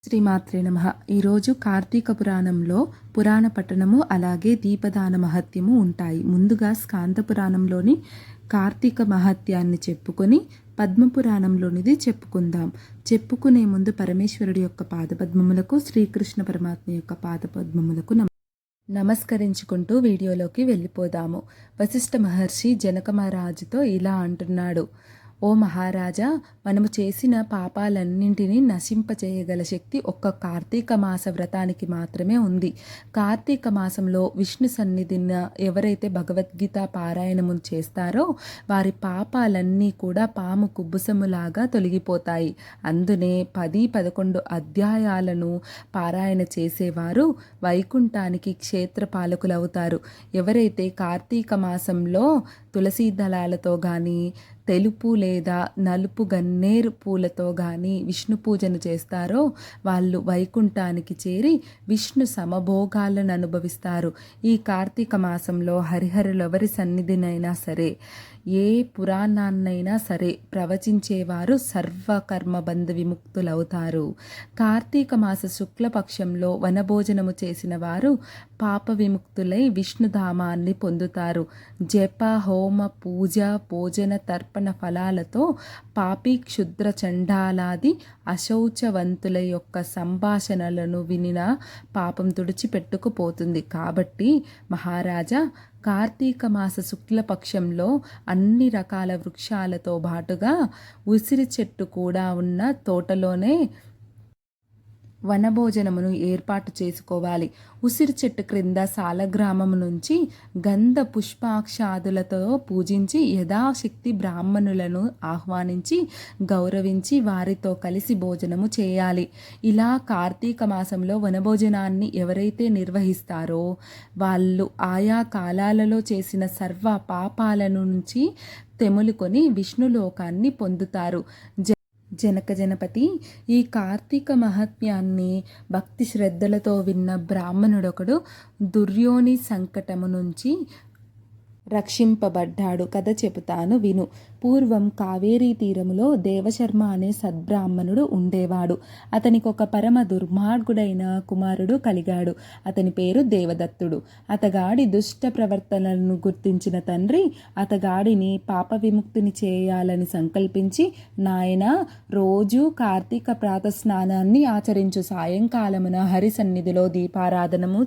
శ్రీమాత్రే నమః. ఈరోజు కార్తీక పురాణంలో పురాణ పఠనము అలాగే దీపదాన మహత్యము ఉంటాయి. ముందుగా స్కాంద పురాణంలోని కార్తీక మహత్యాన్ని చెప్పుకొని పద్మపురాణంలోనిది చెప్పుకుందాం. చెప్పుకునే ముందు పరమేశ్వరుడి యొక్క పాదపద్మములకు, శ్రీకృష్ణ పరమాత్మ యొక్క పాదపద్మములకు నమస్కరించుకుంటూ వీడియోలోకి వెళ్ళిపోదాము. వశిష్ఠ మహర్షి జనక మహారాజుతో ఇలా అంటున్నాడు: ఓ మహారాజా, మనము చేసిన పాపాలన్నింటినీ నశింపచేయగల శక్తి ఒక్క కార్తీక మాస వ్రతానికి మాత్రమే ఉంది. కార్తీక మాసంలో విష్ణు సన్నిధిన ఎవరైతే భగవద్గీత పారాయణము చేస్తారో వారి పాపాలన్నీ కూడా పాము కుబ్బుసములాగా తొలగిపోతాయి. అందునే 10-11 అధ్యాయాలను పారాయణ చేసేవారు వైకుంఠానికి క్షేత్రపాలకులవుతారు. ఎవరైతే కార్తీక మాసంలో తులసీ దళాలతో కానీ, తెలుపు లేదా నలుపు గన్నేరు పూలతో కానీ విష్ణు పూజను చేస్తారో వాళ్ళు వైకుంఠానికి చేరి విష్ణు సమభోగాలను అనుభవిస్తారు. ఈ కార్తీక మాసంలో హరిహరులెవరి సన్నిధినైనా సరే, ఏ పురాణాన్నైనా సరే ప్రవచించేవారు సర్వకర్మ బంధ విముక్తులవుతారు. కార్తీక మాస శుక్లపక్షంలో వనభోజనము చేసిన వారు పాప విముక్తులై విష్ణుధామాన్ని పొందుతారు. జప, హోమ, పూజ, భోజన, తర్పణ ఫలాలతో పాపి, క్షుద్ర, చండాలాది అశౌచవంతుల యొక్క సంభాషణలను వినిన పాపం తుడిచిపెట్టుకుపోతుంది. కాబట్టి మహారాజా, కార్తీక మాస శుక్లపక్షంలో అన్ని రకాల వృక్షాలతో బాటుగా ఉసిరి చెట్టు కూడా ఉన్న తోటలోనే వనభోజనమును ఏర్పాటు చేసుకోవాలి. ఉసిరి చెట్టు క్రింద సాలగ్రామము నుంచి గంధ పుష్పాక్షాదులతో పూజించి యథాశక్తి బ్రాహ్మణులను ఆహ్వానించి గౌరవించి వారితో కలిసి భోజనము చేయాలి. ఇలా కార్తీక మాసంలో వనభోజనాన్ని ఎవరైతే నిర్వహిస్తారో వాళ్ళు ఆయా కాలాలలో చేసిన సర్వ పాపాల నుంచి తెములుకొని విష్ణులోకాన్ని పొందుతారు. జనక జనపతి ఈ కార్తీక మహాత్మ్యాన్ని భక్తి శ్రద్ధలతో విన్న బ్రాహ్మణుడొకడు దుర్యోని సంకటము నుంచి రక్షింపబడ్డాడు. కథ చెబుతాను విను. పూర్వం కావేరీ తీరములో దేవశర్మ అనే సద్బ్రాహ్మణుడు ఉండేవాడు. అతనికి ఒక పరమ దుర్మార్గుడైన కుమారుడు కలిగాడు. అతని పేరు దేవదత్తుడు. అతగాడి దుష్ట ప్రవర్తనలను గుర్తించిన తండ్రి అతగాడిని పాప విముక్తిని చేయాలని సంకల్పించి, నాయనా, రోజు కార్తీక ప్రాతస్నానాన్ని ఆచరించు, సాయంకాలమున హరి సన్నిధిలో దీపారాధనము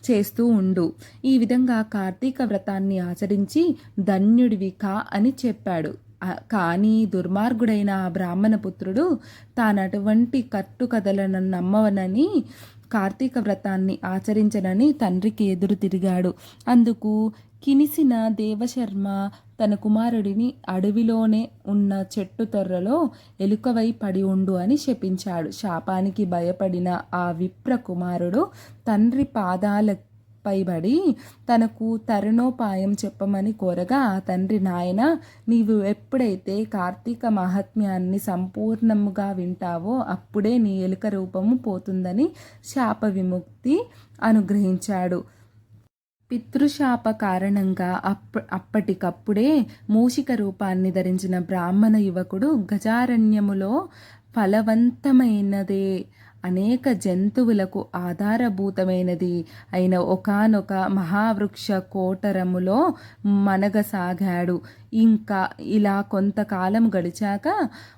చేస్తూ ఉండు. ఈ విధంగా కార్తీక వ్రతాన్ని ఆచరించి ధన్యుడివి కా అని చెప్పాడు. కానీ దుర్మార్గుడైన ఆ బ్రాహ్మణ పుత్రుడు తానటువంటి కట్టుకథలను నమ్మవనని, కార్తీక వ్రతాన్ని ఆచరించనని తండ్రికి ఎదురు తిరిగాడు. అందుకు కినిసిన దేవశర్మ తన కుమారుడిని అడవిలోనే ఉన్న చెట్టు తొర్రలో ఎలుకవై పడి ఉండు అని శపించాడు. శాపానికి భయపడిన ఆ విప్ర కుమారుడు తండ్రి పాదాలపై పడి తనకు తరుణోపాయం చెప్పమని కోరగా, ఆ తండ్రి, నాయన, నీవు ఎప్పుడైతే కార్తీక మహాత్మ్యాన్ని సంపూర్ణముగా వింటావో అప్పుడే నీ ఎలుక రూపము పోతుందని శాప విముక్తి అనుగ్రహించాడు. పితృశాప కారణంగా అప్పటికప్పుడే మూషిక రూపాన్ని ధరించిన బ్రాహ్మణ యువకుడు గజారణ్యములో ఫలవంతమైనదే అనేక జంతువులకు ఆధారభూతమైనది అయిన ఒకానొక మహావృక్ష కోటరములో మనగసాగాడు. ఇంకా ఇలా కొంతకాలం గడిచాక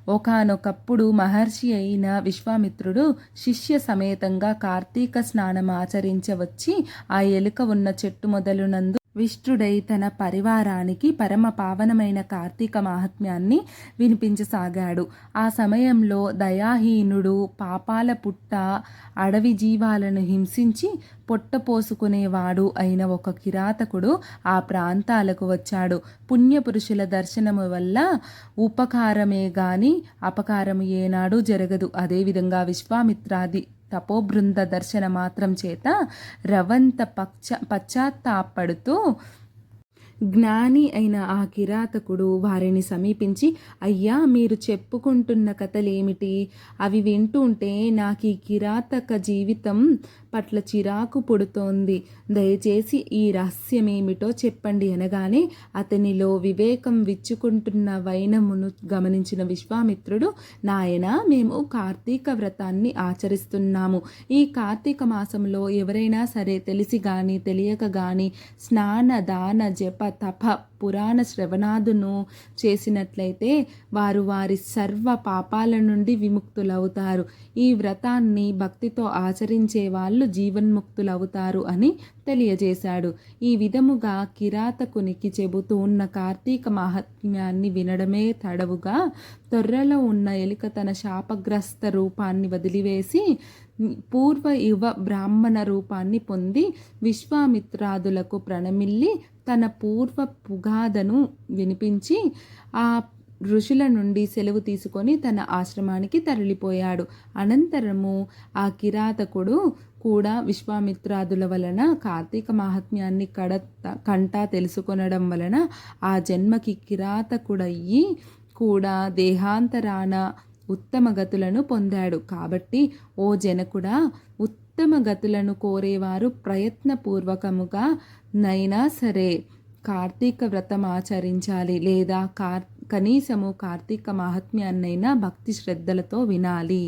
ఒకానొకప్పుడు మహర్షి అయిన విశ్వామిత్రుడు శిష్య సమేతంగా కార్తీక స్నానం ఆచరించవచ్చి ఆ ఎలుక ఉన్న చెట్టు మొదలునందు విష్ణుడై తన పరివారానికి పరమ పావనమైన కార్తీక మహాత్మ్యాన్ని వినిపించసాగాడు. ఆ సమయంలో దయాహీనుడు, పాపాల పుట్ట, అడవి జీవాలను హింసించి పొట్టపోసుకునేవాడు అయిన ఒక కిరాతకుడు ఆ ప్రాంతాలకు వచ్చాడు. పుణ్యపురుషుల దర్శనము వల్ల ఉపకారమే గాని అపకారము ఏనాడు జరగదు. అదేవిధంగా విశ్వామిత్రాది తపోబృంద దర్శన మాత్రం చేత రవంత పశ్చాత్తాపడుతూ జ్ఞాని అయిన ఆ కిరాతకుడు వారిని సమీపించి, అయ్యా, మీరు చెప్పుకుంటున్న కథలేమిటి? అవి వింటుంటే నాకు ఈ కిరాతక జీవితం పట్ల చిరాకు పుడుతోంది. దయచేసి ఈ రహస్యమేమిటో చెప్పండి అనగానే అతనిలో వివేకం విచ్చుకుంటున్న వైనమును గమనించిన విశ్వామిత్రుడు, నాయనా, మేము కార్తీక వ్రతాన్ని ఆచరిస్తున్నాము. ఈ కార్తీక మాసంలో ఎవరైనా సరే తెలిసి గాని తెలియక గాని స్నాన దాన జప తప పురాణ శ్రవణాదును చేసినట్లయితే వారు వారి సర్వ పాపాల నుండి విముక్తులవుతారు. ఈ వ్రతాన్ని భక్తితో ఆచరించే వాళ్ళు జీవన్ముక్తులవుతారు అని తెలియజేశాడు. ఈ విధముగా కిరాతకునికి చెబుతూ ఉన్న కార్తీక మహాత్మ్యాన్ని వినడమే తడవుగా తొర్రలో ఉన్న ఎలుక తన శాపగ్రస్త రూపాన్ని వదిలివేసి పూర్వ యువ బ్రాహ్మణ రూపాన్ని పొంది విశ్వామిత్రాదులకు ప్రణమిల్లి తన పూర్వ పుగాదను వినిపించి ఆ ఋషుల నుండి సెలవు తీసుకొని తన ఆశ్రమానికి తరలిపోయాడు. అనంతరము ఆ కిరాతకుడు కూడా విశ్వామిత్రాదుల వలన కార్తీక మహాత్మ్యాన్ని కంటా తెలుసుకొనడం వలన ఆ జన్మకి కిరాతకుడయ్యి కూడా దేహాంతరాన ఉత్తమ గతులను పొందాడు. కాబట్టి ఓ జనకుడా, ఉత్తమ గతులను కోరేవారు ప్రయత్నపూర్వకముగా నైనా సరే కార్తీక వ్రతం ఆచరించాలి, లేదా కనీసము కార్తీక మహాత్మ్యాన్నైనా భక్తి శ్రద్ధలతో వినాలి.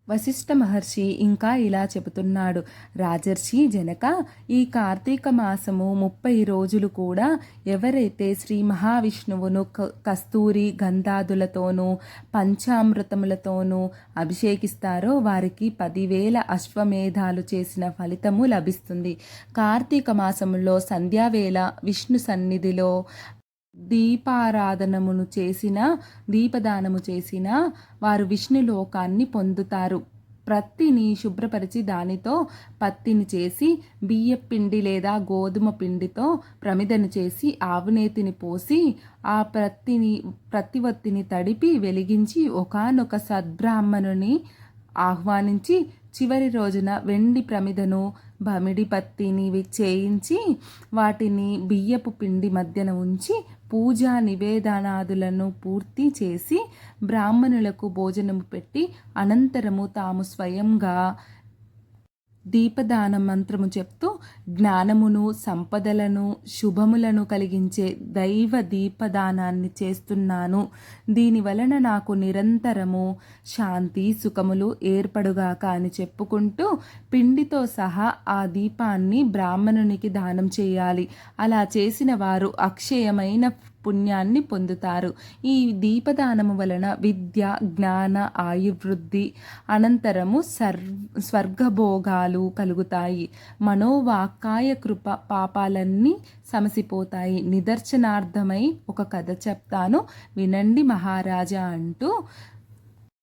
వశిష్ఠ మహర్షి ఇంకా ఇలా చెబుతున్నాడు. రాజర్షి జనక, ఈ కార్తీక మాసము 30 రోజులు కూడా ఎవరైతే శ్రీ మహావిష్ణువును కస్తూరి గంధాదులతోనూ పంచామృతములతోనూ అభిషేకిస్తారో వారికి 10,000 అశ్వమేధాలు చేసిన ఫలితము లభిస్తుంది. కార్తీక మాసములో సంధ్యావేళ విష్ణు సన్నిధిలో దీపారాధనమును చేసిన దీపదానము చేసిన వారు విష్ణులోకాన్ని పొందుతారు. ప్రత్తిని శుభ్రపరిచి దానితో పత్తిని చేసి బియ్యపిండి లేదా గోధుమ పిండితో ప్రమిదను చేసి ఆవునేతిని పోసి ఆ ప్రత్తి ఒత్తిని తడిపి వెలిగించి ఒకానొక సద్బ్రాహ్మణుని ఆహ్వానించి చివరి రోజున వెండి ప్రమిదను బమిడి పత్తిని చేయించి వాటిని బియ్యపు పిండి మధ్యన ఉంచి పూజా నివేదనాదులను పూర్తి చేసి బ్రాహ్మణులకు భోజనము పెట్టి అనంతరము తాము స్వయంగా దీపదాన మంత్రము చెప్తూ జ్ఞానమును సంపదలను శుభములను కలిగించే దైవ దీపదానాన్ని చేస్తున్నాను. దీని వలన నాకు నిరంతరము శాంతి సుఖములు ఏర్పడుగాక అని చెప్పుకుంటూ పిండితో సహా ఆ దీపాన్ని బ్రాహ్మణునికి దానం చేయాలి. అలా చేసిన వారు అక్షయమైన పుణ్యాన్ని పొందుతారు. ఈ దీపదానము వలన విద్య జ్ఞాన ఆయువృద్ధి అనంతరము స్వర్గభోగాలు కలుగుతాయి. మనోవాక్కాయ కృప పాపాలన్నీ సమసిపోతాయి. నిదర్శనార్థమై ఒక కథ చెప్తాను, వినండి మహారాజా అంటూ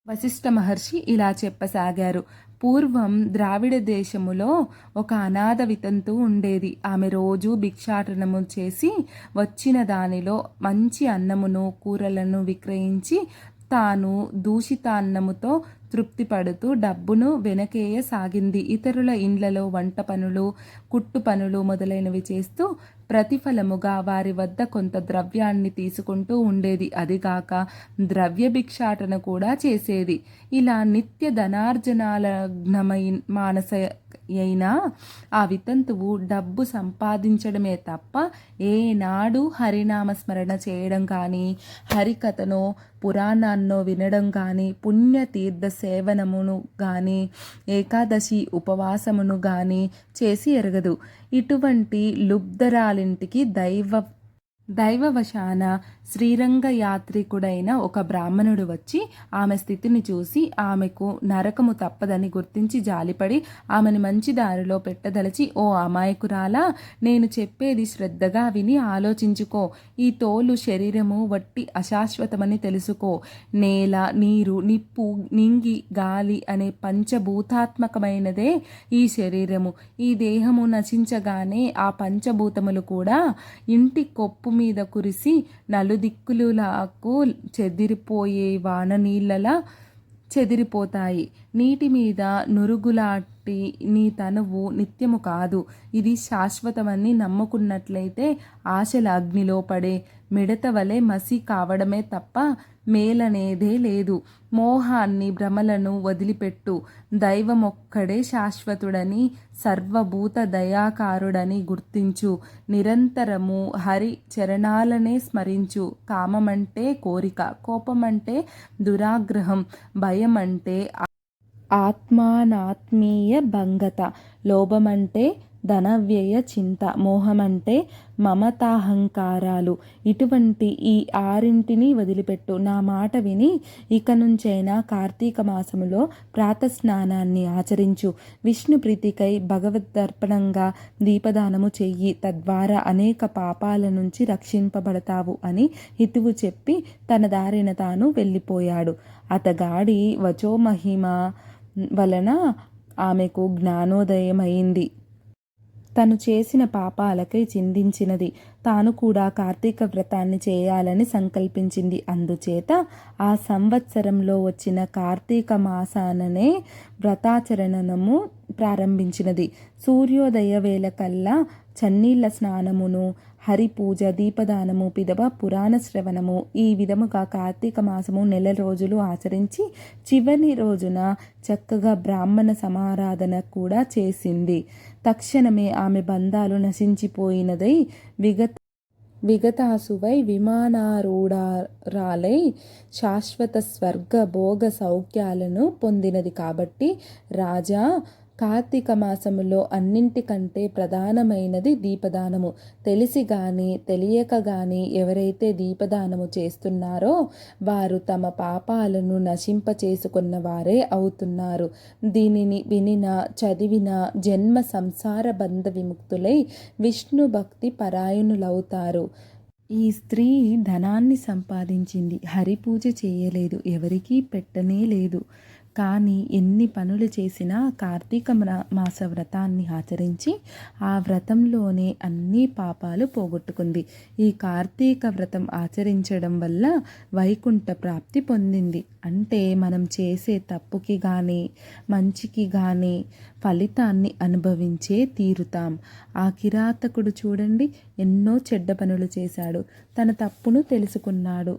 వశిష్ఠ మహర్షి ఇలా చెప్పసాగారు. పూర్వం ద్రావిడ దేశములో ఒక అనాథ వితంతు ఉండేది. ఆమె రోజు భిక్షాటనము చేసి వచ్చిన దానిలో మంచి అన్నమును కూరలను విక్రయించి తాను దూషితాన్నముతో తృప్తి పడుతూ డబ్బును వెనకేయసాగింది. ఇతరుల ఇండ్లలో వంట పనులు కుట్టు పనులు మొదలైనవి చేస్తూ ప్రతిఫలముగా వారి వద్ద కొంత ద్రవ్యాన్ని తీసుకుంటూ ఉండేది. అదిగాక ద్రవ్య భిక్షాటన కూడా చేసేది. ఇలా నిత్య ధనార్జనాలగ్నమై మానస అయినా ఆ వితంతువు డబ్బు సంపాదించడమే తప్ప ఏనాడు హరినామస్మరణ చేయడం కానీ హరికథనో పురాణాన్నో వినడం కానీ పుణ్యతీర్థ సేవనమును కానీ ఏకాదశి ఉపవాసమును కానీ చేసి ఎరగదు. ఇటువంటి లుబ్ధరాలింటికి దైవవశాన శ్రీరంగ యాత్రికుడైన ఒక బ్రాహ్మణుడు వచ్చి ఆమె స్థితిని చూసి ఆమెకు నరకము తప్పదని గుర్తించి జాలిపడి ఆమెను మంచి దారిలో పెట్టదలచి, ఓ అమాయకురాలా, నేను చెప్పేది శ్రద్ధగా విని ఆలోచించుకో. ఈ తోలు శరీరము వట్టి అశాశ్వతమని తెలుసుకో. నేల నీరు నిప్పు నింగి గాలి అనే పంచభూతాత్మకమైనదే ఈ శరీరము. ఈ దేహము నశించగానే ఆ పంచభూతములు కూడా ఇంటి కొప్పు మీద కురిసి నలుదిక్కులకు చెదిరిపోయే వాన నీళ్ళలా చెదిరిపోతాయి. నీటి మీద నురుగులాంటి నీ తనువు నిత్యము కాదు, ఇది శాశ్వతమని నమ్ముకున్నట్లయితే ఆశల అగ్నిలో పడే మిడత వలె మసి కావడమే తప్ప మేలనేదే లేదు. మోహాన్ని భ్రమలను వదిలిపెట్టు. దైవమొక్కడే శాశ్వతుడని, సర్వభూత దయాకారుడని గుర్తించు. నిరంతరము హరి చరణాలనే స్మరించు. కామమంటే కోరిక, కోపమంటే దురాగ్రహం, భయమంటే ఆత్మానాత్మీయ భంగత, లోభమంటే ధనవ్యయ చింత, మోహమంటే మమతాహంకారాలు. ఇటువంటి ఈ ఆరింటిని వదిలిపెట్టు. నా మాట విని ఇక నుంచైనా కార్తీక మాసములో ప్రాతస్నానాన్ని ఆచరించు. విష్ణు ప్రీతికై భగవద్దర్పణంగా దీపదానము చెయ్యి. తద్వారా అనేక పాపాల నుంచి రక్షింపబడతావు అని హితువు చెప్పి తన దారిన తాను వెళ్ళిపోయాడు. అతగాడి వచోమహిమ వలన ఆమెకు జ్ఞానోదయమైంది. తను చేసిన పాపాలకై చిందించినది. తాను కూడా కార్తీక వ్రతాన్ని చేయాలని సంకల్పించింది. అందుచేత ఆ సంవత్సరంలో వచ్చిన కార్తీక మాసాననే వ్రతాచరణము ప్రారంభించినది. సూర్యోదయ వేళ కల్లా చన్నీళ్ల స్నానమును, హరిపూజ, దీపదానము, పిదప పురాణ శ్రవణము, ఈ విధముగా కార్తీక మాసము 4 రోజులు ఆచరించి చివరి రోజున చక్కగా బ్రాహ్మణ సమారాధన కూడా చేసింది. తక్షణమే ఆమె బంధాలు నశించిపోయినదై విగతాసువై విమానారూఢారాలై శాశ్వత స్వర్గ భోగ సౌఖ్యాలను పొందినది. కాబట్టి రాజా, కార్తీక మాసములో అన్నింటికంటే ప్రధానమైనది దీపదానము. తెలిసి గాని తెలియక గాని ఎవరైతే దీపదానము చేస్తున్నారో వారు తమ పాపాలను నశింపచేసుకున్న వారే అవుతున్నారు. దీనిని వినిన చదివిన జన్మ సంసార బంధ విముక్తులై విష్ణు భక్తి పరాయణులవుతారు. ఈ స్త్రీ ధనాన్ని సంపాదించింది, హరిపూజ చేయలేదు, ఎవరికీ పెట్టనే లేదు. కానీ ఎన్ని పనులు చేసినా కార్తీక మాస వ్రతాన్ని ఆచరించి ఆ వ్రతంలోనే అన్ని పాపాలు పోగొట్టుకుంది. ఈ కార్తీక వ్రతం ఆచరించడం వల్ల వైకుంఠ ప్రాప్తి పొందింది. అంటే మనం చేసే తప్పుకి కానీ మంచికి కానీ ఫలితాన్ని అనుభవించే తీరుతాం. ఆ కిరాతకుడు చూడండి, ఎన్నో చెడ్డ పనులు చేశాడు, తన తప్పును తెలుసుకున్నాడు.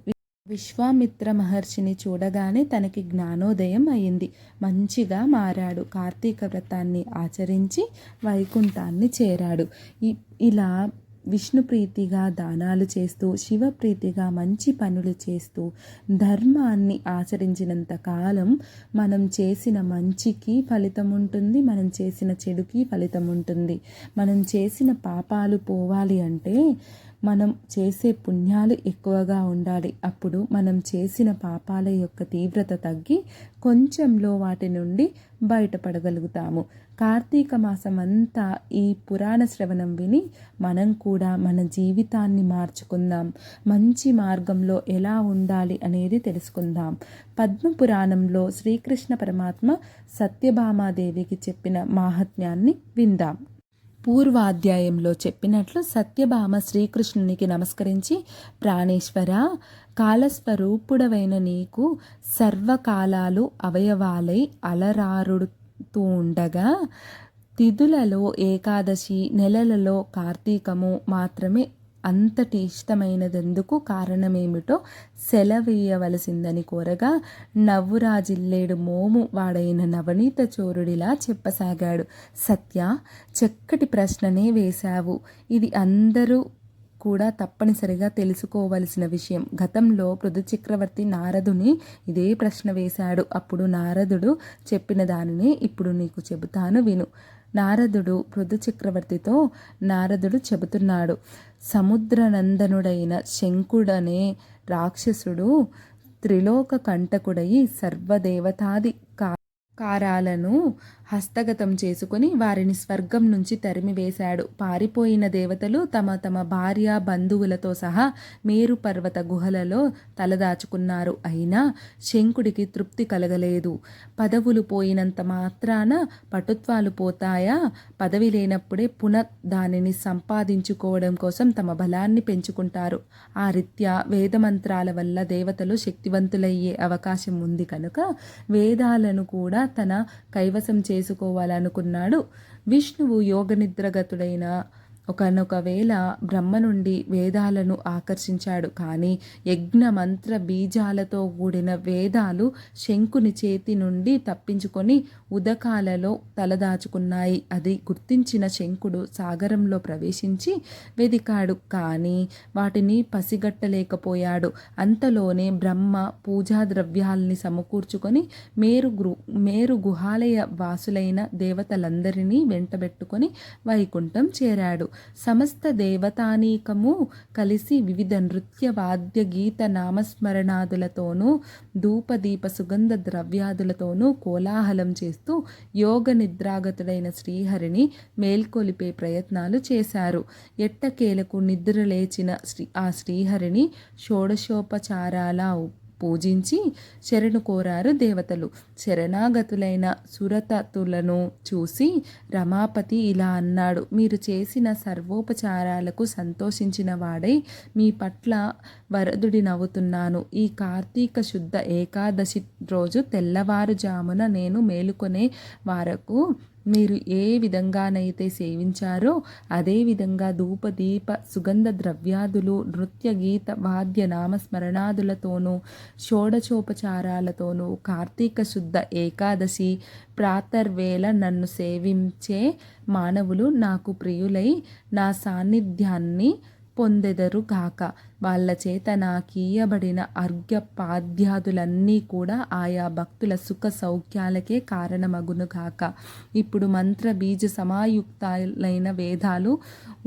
విశ్వామిత్ర మహర్షిని చూడగానే తనకి జ్ఞానోదయం అయింది, మంచిగా మారాడు. కార్తీక వ్రతాన్ని ఆచరించి వైకుంఠాన్ని చేరాడు. ఇలా విష్ణుప్రీతిగా దానాలు చేస్తూ, శివప్రీతిగా మంచి పనులు చేస్తూ, ధర్మాన్ని ఆచరించినంత కాలం మనం చేసిన మంచికి ఫలితం ఉంటుంది, మనం చేసిన చెడుకి ఫలితం ఉంటుంది. మనం చేసిన పాపాలు పోవాలి అంటే మనం చేసే పుణ్యాలు ఎక్కువగా ఉండాలి. అప్పుడు మనం చేసిన పాపాల యొక్క తీవ్రత తగ్గి కొంచెంలో వాటి నుండి బయటపడగలుగుతాము. కార్తీక మాసం అంతా ఈ పురాణ శ్రవణం విని మనం కూడా మన జీవితాన్ని మార్చుకుందాం, మంచి మార్గంలో ఎలా ఉండాలి అనేది తెలుసుకుందాం. పద్మపురాణంలో శ్రీకృష్ణ పరమాత్మ సత్యభామాదేవికి చెప్పిన మాహాత్మ్యాన్ని విందాం. పూర్వాధ్యాయంలో చెప్పినట్లు సత్యభామ శ్రీకృష్ణునికి నమస్కరించి, ప్రాణేశ్వర, కాలస్వరూపుడవైన నీకు సర్వకాలాలు అవయవాలై అలరారుతూ ఉండగా తిథులలో ఏకాదశి, నెలలలో కార్తీకము మాత్రమే అంతటి ఇష్టమైనదెందుకు, కారణమేమిటో సెలవీయవలసిందని కోరగా నవ్వురాజిల్లేడు మోము వాడైన నవనీత చోరుడిలా చెప్పసాగాడు. సత్య, చక్కటి ప్రశ్ననే వేశావు. ఇది అందరూ కూడా తప్పనిసరిగా తెలుసుకోవలసిన విషయం. గతంలో పృథు చక్రవర్తి నారదుని ఇదే ప్రశ్న వేశాడు. అప్పుడు నారదుడు చెప్పిన దానిని ఇప్పుడు నీకు చెబుతాను విను. నారదుడు పృథు చక్రవర్తితో నారదుడు చెబుతున్నాడు, సముద్రనందనుడైన శంకుడనే రాక్షసుడు త్రిలోక కంటకుడయి సర్వదేవతాది కారాలను హస్తగతం చేసుకొని వారిని స్వర్గం నుంచి తరిమివేశాడు. పారిపోయిన దేవతలు తమ తమ భార్య బంధువులతో సహా మేరు పర్వత గుహలలో తలదాచుకున్నారు. అయినా శంకుడికి తృప్తి కలగలేదు. పదవులు పోయినంత మాత్రాన పటుత్వాలు పోతాయా? పదవి లేనప్పుడే దానిని సంపాదించుకోవడం కోసం తమ బలాన్ని పెంచుకుంటారు. ఆ రీత్యా వేదమంత్రాల వల్ల దేవతలు శక్తివంతులయ్యే అవకాశం ఉంది కనుక వేదాలను కూడా తన కైవసం చేసుకోవాలనుకున్నాడు. విష్ణువు యోగనిద్రగతుడైన ఒకనొకవేళ బ్రహ్మ నుండి వేదాలను ఆకర్షించాడు. కానీ యజ్ఞ మంత్ర బీజాలతో కూడిన వేదాలు శంకుని చేతి నుండి తప్పించుకొని ఉదకాలలో తలదాచుకున్నాయి. అది గుర్తించిన శంకుడు సాగరంలో ప్రవేశించి వెదికాడు. కానీ వాటిని పసిగట్టలేకపోయాడు. అంతలోనే బ్రహ్మ పూజా ద్రవ్యాల్ని సమకూర్చుకొని మేరు గుహాలయ వాసులైన దేవతలందరినీ వెంటబెట్టుకొని వైకుంఠం చేరాడు. సమస్త దేవతానీకము కలిసి వివిధ నృత్య వాద్య గీత నామస్మరణాదులతోనూ ధూపదీప సుగంధ ద్రవ్యాదులతోనూ కోలాహలం చేస్తూ యోగ నిద్రాగతుడైన శ్రీహరిని మేల్కొలిపే ప్రయత్నాలు చేశారు. ఎట్టకేలకు నిద్ర లేచిన ఆ శ్రీహరిని షోడశోపచారాల పూజించి శరణు కోరారు దేవతలు. శరణాగతులైన సురతతులను చూసి రమాపతి ఇలా అన్నాడు: మీరు చేసిన సర్వోపచారాలకు సంతోషించిన వాడై మీ పట్ల వరదుడి నవ్వుతున్నాను. ఈ కార్తీక శుద్ధ ఏకాదశి రోజు తెల్లవారుజామున నేను మేలుకొనే వరకు మీరు ఏ విధంగానైతే సేవించారో అదేవిధంగా ధూపదీప సుగంధ ద్రవ్యాదులు నృత్య గీత వాద్య నామస్మరణాదులతోనూ షోడశోపచారాలతోనూ కార్తీక శుద్ధ ఏకాదశి ప్రాతర్వేళ నన్ను సేవించే మానవులు నాకు ప్రియులై నా సాన్నిధ్యాన్ని పొందెదరుగాక. వాళ్ళ చేత నాకీయబడిన అర్ఘ్యపాద్యాదులన్నీ కూడా ఆయా భక్తుల సుఖ సౌఖ్యాలకే కారణమగునుగాక. ఇప్పుడు మంత్ర బీజ సమాయుక్తాలైన వేదాలు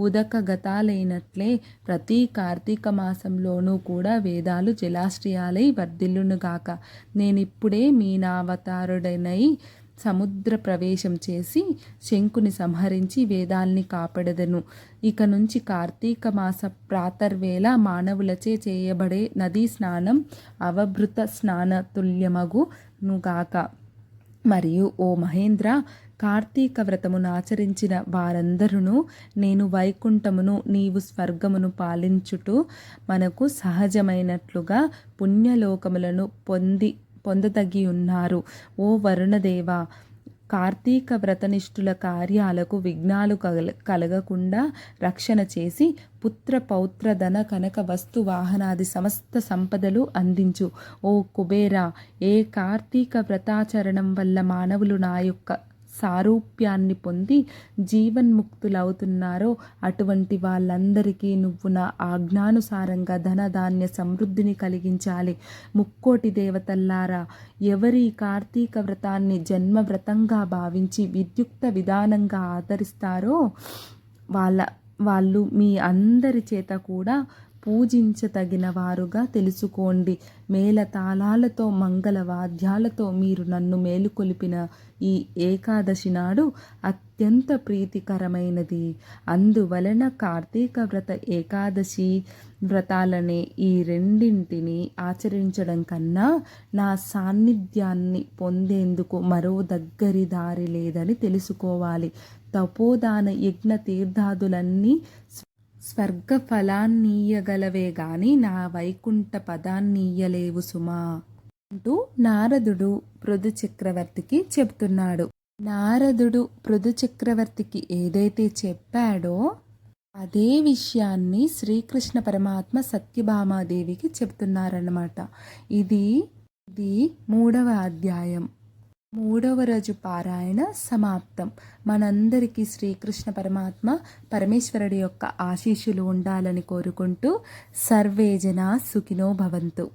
ఉదకగతాలైనట్లే ప్రతి కార్తీక మాసంలోనూ కూడా వేదాలు జలాశ్రయాలై వర్ధిల్లునుగాక. నేనిప్పుడే మీనావతారుడనై సముద్ర ప్రవేశం చేసి శంకుని సంహరించి వేదాల్ని కాపాడెదను. ఇక నుంచి కార్తీక మాస ప్రాతర్వేళ మానవులచే చేయబడే నదీ స్నానం అవభృత స్నాన తుల్యమగునుగాక. మరియు ఓ మహేంద్ర, కార్తీక వ్రతమును ఆచరించిన వారందరూ నేను వైకుంఠమును నీవు స్వర్గమును పాలించుటూ మనకు సహజమైనట్లుగా పుణ్యలోకములను పొందదగి ఉన్నారు. ఓ వరుణదేవ, కార్తీక వ్రతనిష్ఠుల కార్యాలకు విఘ్నాలు కలగకుండా రక్షణ చేసి పుత్ర పౌత్ర ధన కనక వస్తు వాహనాది సమస్త సంపదలు అందించు. ఓ కుబేరా, ఏ కార్తీక వ్రతాచరణం వల్ల మానవులు నా యొక్క సారూప్యాన్ని పొంది జీవన్ముక్తులవుతున్నారో అటువంటి వాళ్ళందరికీ నువ్వు నా ఆజ్ఞానుసారంగా ధనధాన్య సమృద్ధిని కలిగించాలి. ముక్కోటి దేవతల్లారా, ఎవరి కార్తీక వ్రతాన్ని జన్మవ్రతంగా భావించి విద్యుక్త విధానంగా ఆదరిస్తారో వాళ్ళు మీ అందరి చేత కూడా పూజించతగిన వారుగా తెలుసుకోండి. మేళతాళాలతో మంగళ వాద్యాలతో మీరు నన్ను మేలుకొలిపిన ఈ ఏకాదశి నాడు అత్యంత ప్రీతికరమైనది. అందువలన కార్తీక వ్రత ఏకాదశి వ్రతాలనే ఈ రెండింటిని ఆచరించడం కన్నా నా సాన్నిధ్యాన్ని పొందేందుకు మరో దగ్గరి దారి లేదని తెలుసుకోవాలి. తపోదాన యజ్ఞ తీర్థాదులన్నీ స్వర్గ ఫలాన్నీయగలవే గాని నా వైకుంఠ పదాన్నీయలేవు సుమా అంటూ నారదుడు పృథు చక్రవర్తికి చెప్తున్నాడు. నారదుడు పృథు చక్రవర్తికి ఏదైతే చెప్పాడో అదే విషయాన్ని శ్రీకృష్ణ పరమాత్మ సత్యభామాదేవికి చెప్తున్నారన్నమాట. ఇది 3వ అధ్యాయం. 3వ రోజు పారాయణ సమాప్తం. మనందరికీ శ్రీకృష్ణ పరమాత్మ పరమేశ్వరుడి యొక్క ఆశీస్సులు ఉండాలని కోరుకుంటూ సర్వే జనా సుఖినో భవంతు.